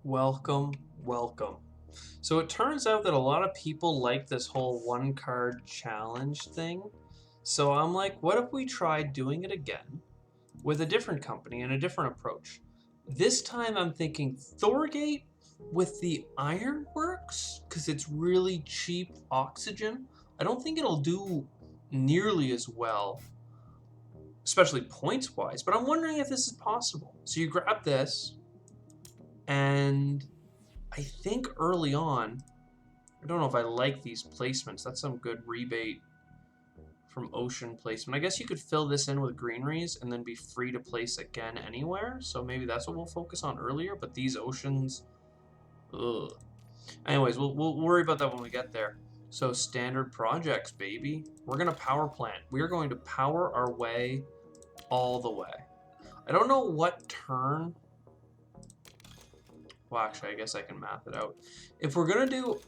Welcome, welcome. So it turns out that a lot of people like this whole one card challenge thing. So I'm like, what if we tried doing it again with a different company and a different approach? This time I'm thinking Thorgate with the ironworks because it's really cheap oxygen. I don't think it'll do nearly as well, especially points wise, but I'm wondering if this is possible. So you grab this, and I think early on, I don't know if I like these placements. That's some good rebate from ocean placement. I guess you could fill this in with greeneries and then be free to place again anywhere. So maybe that's what we'll focus on earlier. But these oceans, ugh. Anyways, we'll worry about that when we get there. So standard projects, baby. We're gonna power plant. We are going to power our way all the way. I don't know what turn. Well, actually, I guess I can math it out. If we're gonna do,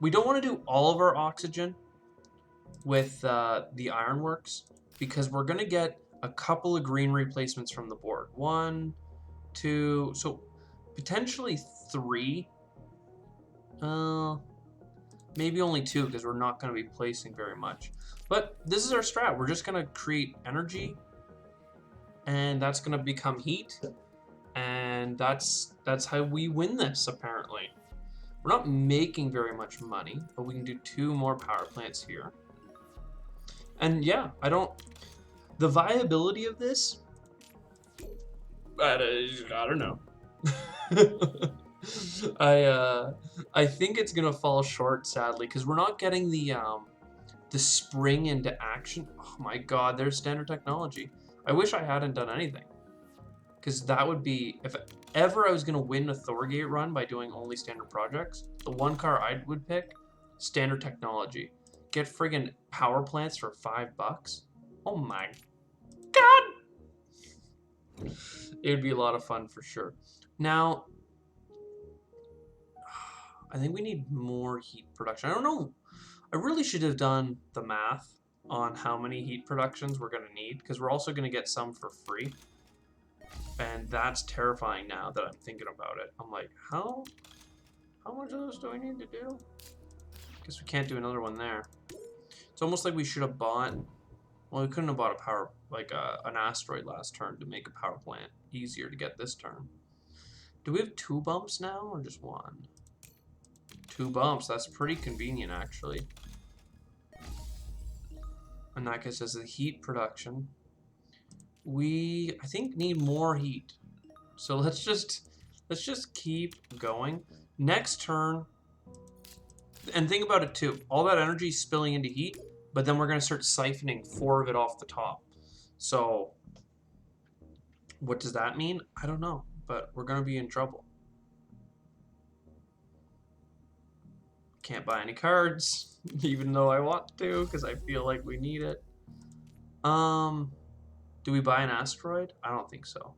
we don't want to do all of our oxygen with the ironworks because we're gonna get a couple of green replacements from the board. 1, 2, so potentially 3. Maybe only 2 because we're not gonna be placing very much. But this is our strat. We're just gonna create energy, and that's gonna become heat, and that's how we win this apparently. We're not making very much money, but we can do 2 more power plants here. And yeah, the viability of this, I don't know. I think it's gonna fall short, sadly, because we're not getting the spring into action. Oh my god, there's standard technology. I wish I hadn't done anything, because that would be, if ever I was gonna win a Thorgate run by doing only standard projects, the one car I would pick, standard technology. Get friggin' power plants for $5. Oh my god! It would be a lot of fun for sure. Now, I think we need more heat production. I don't know. I really should have done the math on how many heat productions we're going to need, because we're also going to get some for free. And that's terrifying now that I'm thinking about it. I'm like, how much of this do I need to do? Guess we can't do another one there. It's almost like we should have bought, well, we couldn't have bought a power, like an asteroid last turn to make a power plant easier to get this turn. Do we have 2 bumps now or just 1? 2 bumps, that's pretty convenient actually. And that gets us the heat production. We, I think, need more heat. So let's just keep going. Next turn, and think about it too. All that energy is spilling into heat, but then we're going to start siphoning 4 of it off the top. So what does that mean? I don't know, but we're going to be in trouble. Can't buy any cards, even though I want to, because I feel like we need it. Do we buy an asteroid? I don't think so.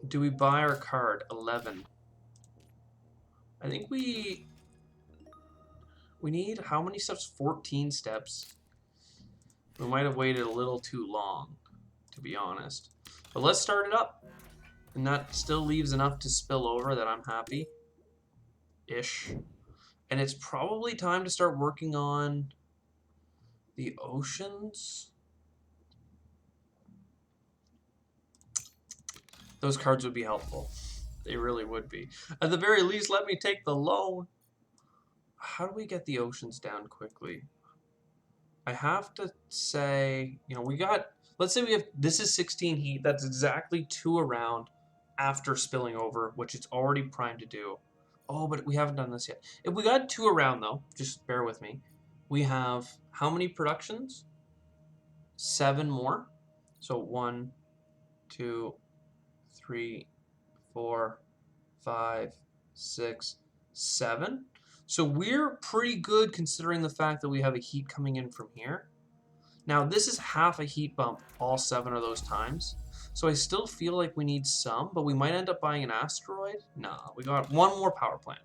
Do we buy our card? 11. I think we need, how many steps? 14 steps. We might have waited a little too long, to be honest. But let's start it up. And that still leaves enough to spill over that I'm happy. Ish. And it's probably time to start working on the oceans. Those cards would be helpful. They really would be. At the very least, let me take the loan. How do we get the oceans down quickly? I have to say, you know, we got, let's say we have, this is 16 heat. That's exactly 2 around after spilling over, which it's already primed to do. Oh, but we haven't done this yet. If we got 2 around, though, just bear with me. We have how many productions? 7 more. So 1, 2, 3, 4, 5, 6, 7. So we're pretty good considering the fact that we have a heat coming in from here. Now, this is half a heat bump all 7 of those times. So I still feel like we need some, but we might end up buying an asteroid. Nah, we got 1 more power plant.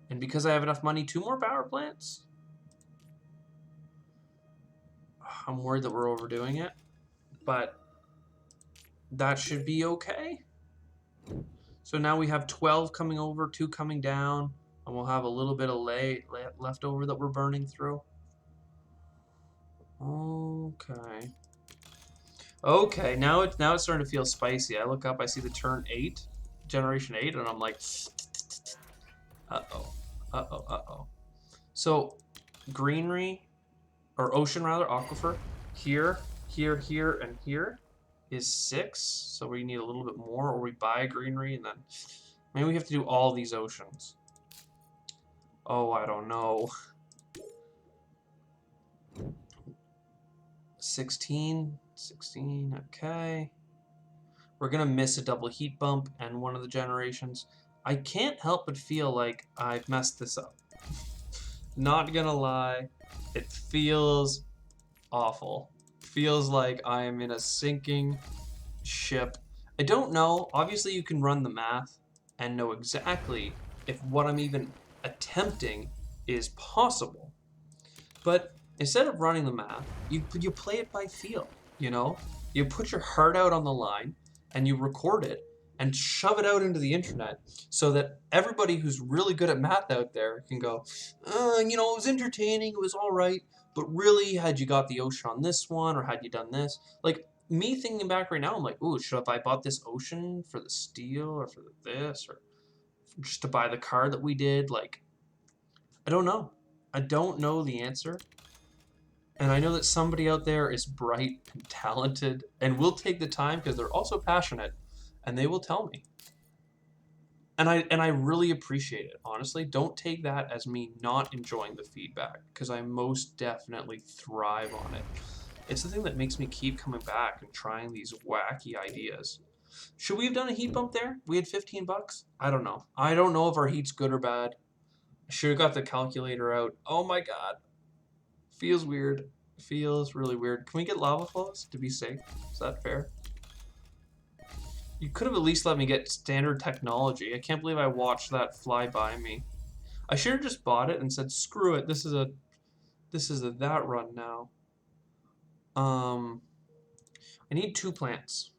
And because I have enough money, 2 more power plants? I'm worried that we're overdoing it, but that should be okay. So now we have 12 coming over, 2 coming down, and we'll have a little bit of left over that we're burning through. Okay. Okay, now it's starting to feel spicy. I look up, I see the turn 8, generation 8, and I'm like, uh-oh, uh-oh, uh-oh. So, greenery, or ocean rather, aquifer, here, here, here, and here is 6. So we need a little bit more, or we buy greenery, and then maybe we have to do all these oceans. Oh, I don't know. 16, okay. We're gonna miss a double heat bump and one of the generations. I can't help but feel like I've messed this up. Not gonna lie, it feels awful. Feels like I am in a sinking ship. I don't know. Obviously, you can run the math and know exactly if what I'm even attempting is possible. But instead of running the math, you play it by feel, you know? You put your heart out on the line and you record it and shove it out into the internet so that everybody who's really good at math out there can go, you know, it was entertaining, it was all right, but really, had you got the ocean on this one or had you done this? Like, me thinking back right now, I'm like, ooh, should have I bought this ocean for the steel or for this or just to buy the card that we did? Like, I don't know. I don't know the answer. And I know that somebody out there is bright and talented and will take the time because they're also passionate and they will tell me. And I really appreciate it. Honestly, don't take that as me not enjoying the feedback because I most definitely thrive on it. It's the thing that makes me keep coming back and trying these wacky ideas. Should we have done a heat bump there? We had 15 bucks? I don't know. I don't know if our heat's good or bad. I should have got the calculator out. Oh my god. Feels weird. Feels really weird. Can we get lava flows to be safe? Is that fair? You could have at least let me get standard technology. I can't believe I watched that fly by me. I should have just bought it and said, screw it. This is a that run now. I need 2 plants.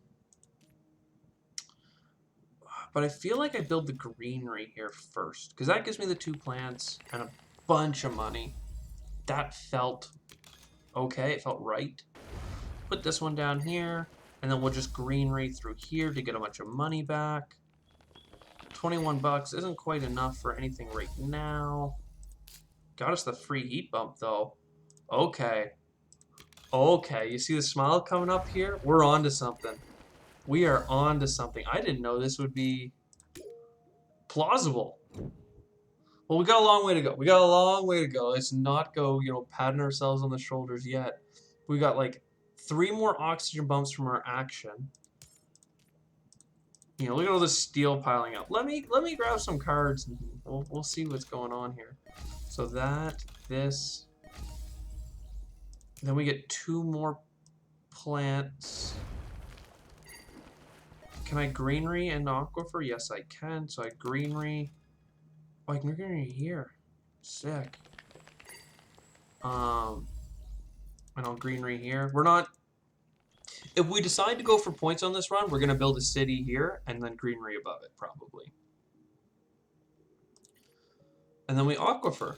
But I feel like I build the greenery here first, because that gives me the 2 plants and a bunch of money. That felt okay. It felt right. Put this one down here, and then we'll just greenery through here to get a bunch of money back. 21 bucks isn't quite enough for anything right now. Got us the free heat bump, though. Okay. Okay, you see the smile coming up here? We're on to something. We are on to something. I didn't know this would be plausible. Well, we got a long way to go. We got a long way to go. Let's not go, you know, patting ourselves on the shoulders yet. We got like 3 more oxygen bumps from our action. You know, look at all this steel piling up. Let me grab some cards and we'll see what's going on here. So that, this, then we get 2 more plants. Can I greenery and aquifer? Yes, I can. So I greenery. Oh, I can greenery here. Sick. And I'll greenery here. We're not. If we decide to go for points on this run, we're gonna build a city here and then greenery above it, probably. And then we aquifer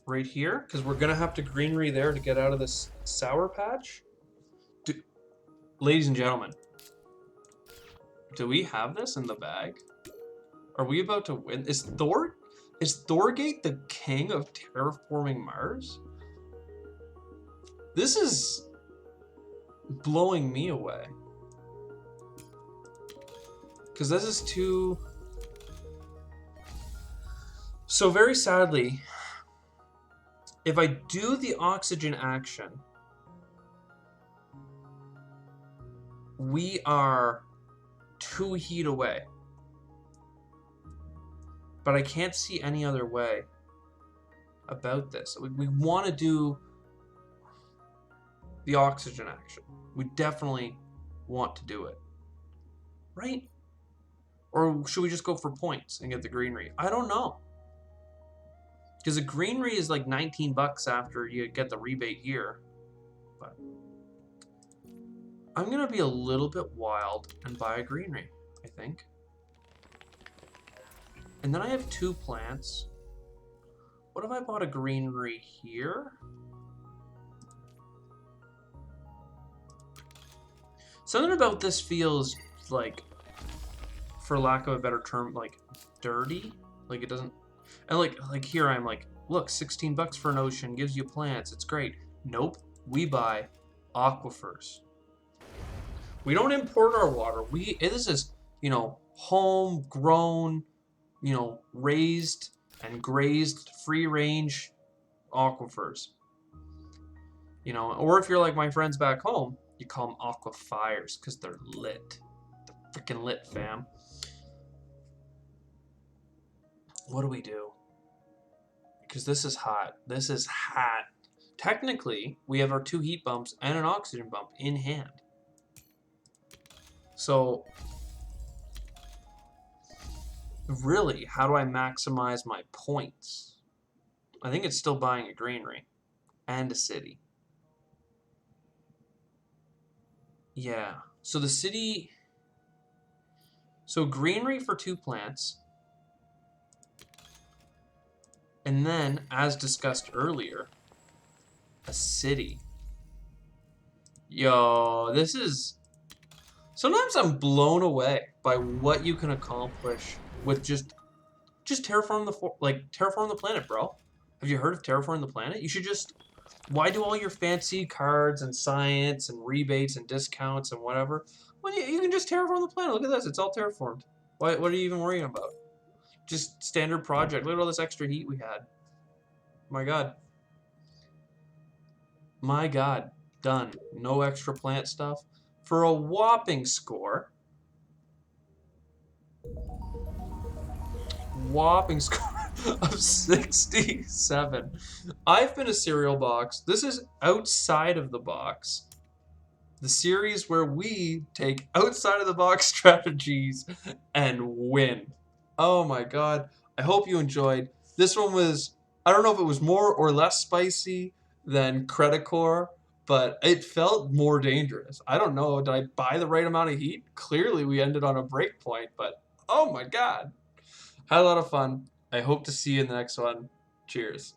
right here because we're gonna have to greenery there to get out of this sour patch. Ladies and gentlemen, do we have this in the bag? Are we about to win? Is Thorgate the king of terraforming Mars? This is blowing me away. Because this is too... So very sadly, if I do the oxygen action, we are 2 heat away. But I can't see any other way about this. We want to do the oxygen action. We definitely want to do it. Right? Or should we just go for points and get the greenery? I don't know. Because the greenery is like 19 bucks after you get the rebate here. But I'm going to be a little bit wild and buy a greenery, I think. And then I have 2 plants. What if I bought a greenery here? Something about this feels like, for lack of a better term, like dirty. Like it doesn't, and like here I'm like, look, 16 bucks for an ocean gives you plants. It's great. Nope, we buy aquifers. We don't import our water. This is, homegrown, raised and grazed free range aquifers. Or if you're like my friends back home, you call them aquifers because they're lit. They're freaking lit, fam. What do we do? Because this is hot. This is hot. Technically, we have our 2 heat bumps and an oxygen bump in hand. So, really, how do I maximize my points? I think it's still buying a greenery and a city. Yeah. So the city... So greenery for 2 plants. And then, as discussed earlier, a city. Yo, this is... Sometimes I'm blown away by what you can accomplish with just terraform the planet, bro. Have you heard of terraforming the planet? You should just... Why do all your fancy cards and science and rebates and discounts and whatever? Well, you can just terraform the planet. Look at this. It's all terraformed. What are you even worrying about? Just standard project. Look at all this extra heat we had. My God. My God. Done. No extra plant stuff. For a whopping score. Whopping score of 67. I've been a cereal box. This is outside of the box. The series where we take outside of the box strategies and win. Oh my God. I hope you enjoyed. This one was, I don't know if it was more or less spicy than Credicore, but it felt more dangerous. I don't know. Did I buy the right amount of heat? Clearly we ended on a break point, but oh my God. Had a lot of fun. I hope to see you in the next one. Cheers.